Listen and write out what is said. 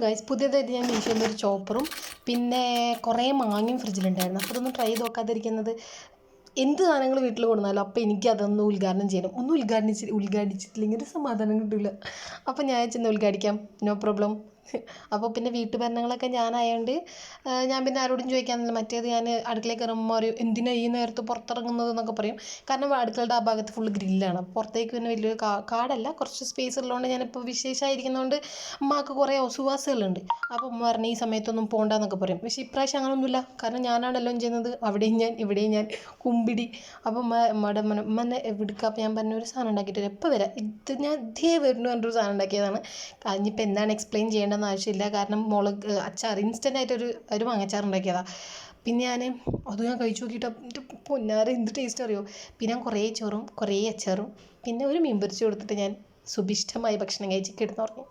Guys, പുതിയതായിട്ട് ഞാൻ മീഷോയിൽ ഒരു ചോപ്പറും പിന്നെ കുറേ മാങ്ങയും ഫ്രിഡ്ജിലുണ്ടായിരുന്നു. അപ്പോൾ അതൊന്നും ട്രൈ ചെയ്ത് നോക്കാതിരിക്കുന്നത്. എന്ത് സാധനങ്ങൾ വീട്ടിൽ കൊടുന്നാലും അപ്പോൾ എനിക്ക് അതൊന്ന് ഉദ്ഘാടനം ചെയ്യണം. ഒന്നും ഉദ്ഘാടിച്ചിട്ടില്ലെങ്കിൽ ഒരു സമാധാനം കിട്ടില്ല. അപ്പോൾ ഞാൻ ചെന്ന് ഉദ്ഘാടിക്കാം, നോ പ്രോബ്ലം. അപ്പോൾ പിന്നെ വീട്ടുഭരണങ്ങളൊക്കെ ഞാനായതുകൊണ്ട് ഞാൻ പിന്നെ ആരോടും ചോദിക്കാനില്ല. മറ്റേത് ഞാൻ അടുക്കളയിൽ കയറുമ്പോൾ പറയും, എന്തിനാ ഈ നേരത്ത് പുറത്തിറങ്ങുന്നത് എന്നൊക്കെ പറയും. കാരണം അടുക്കളയുടെ ആ ഭാഗത്ത് ഫുള്ള് ഗ്രില്ലാണ്. പുറത്തേക്ക് പിന്നെ വലിയൊരു കാടല്ല, കുറച്ച് സ്പേസ് ഉള്ളതുകൊണ്ട് ഞാനിപ്പോൾ വിശേഷമായിരിക്കുന്നതുകൊണ്ട് ഉമ്മാക്ക് കുറേ ഒസുവാസുകളുണ്ട്. അപ്പോൾ ഉമ്മ പറഞ്ഞ് ഈ സമയത്തൊന്നും പോകണ്ടെന്നൊക്കെ പറയും. പക്ഷേ ഇപ്രാവശ്യം അങ്ങനെയൊന്നുമില്ല. കാരണം ഞാനാണല്ലോ ചെയ്യുന്നത്. അവിടെയും ഞാൻ ഇവിടെയും ഞാൻ കുമ്പിടി. അപ്പോൾ ഉമ്മനെ എവിടുക്കുക. അപ്പോൾ ഞാൻ പറഞ്ഞ ഒരു സാധനം ഉണ്ടാക്കിയിട്ട് എപ്പോൾ വരാം, ഇത് ഞാൻ ഇതേ വരുന്നു പറഞ്ഞൊരു സാധനം ഉണ്ടാക്കിയതാണ്. ഇനിയിപ്പോൾ എന്താണ് എക്സ്പ്ലെയിൻ ചെയ്യേണ്ടതെന്ന് ആവശ്യമില്ല. കാരണം അച്ചാർ ഇൻസ്റ്റൻ്റ് ആയിട്ടൊരു മാങ്ങച്ചാർ ഉണ്ടാക്കിയതാണ്. പിന്നെ അത് ഞാൻ കഴിച്ചു നോക്കിയിട്ട് എൻ്റെ പൊന്നാരെ എന്ത് ടേസ്റ്റ് അറിയോ. പിന്നെ ഞാൻ കുറേ ചോറും കുറേ അച്ചാറും പിന്നെ ഒരു മീൻ പൊരിച്ച് കൊടുത്തിട്ട് ഞാൻ സുഭിഷ്ടമായി ഭക്ഷണം കഴിച്ച് കിടന്നുറങ്ങി.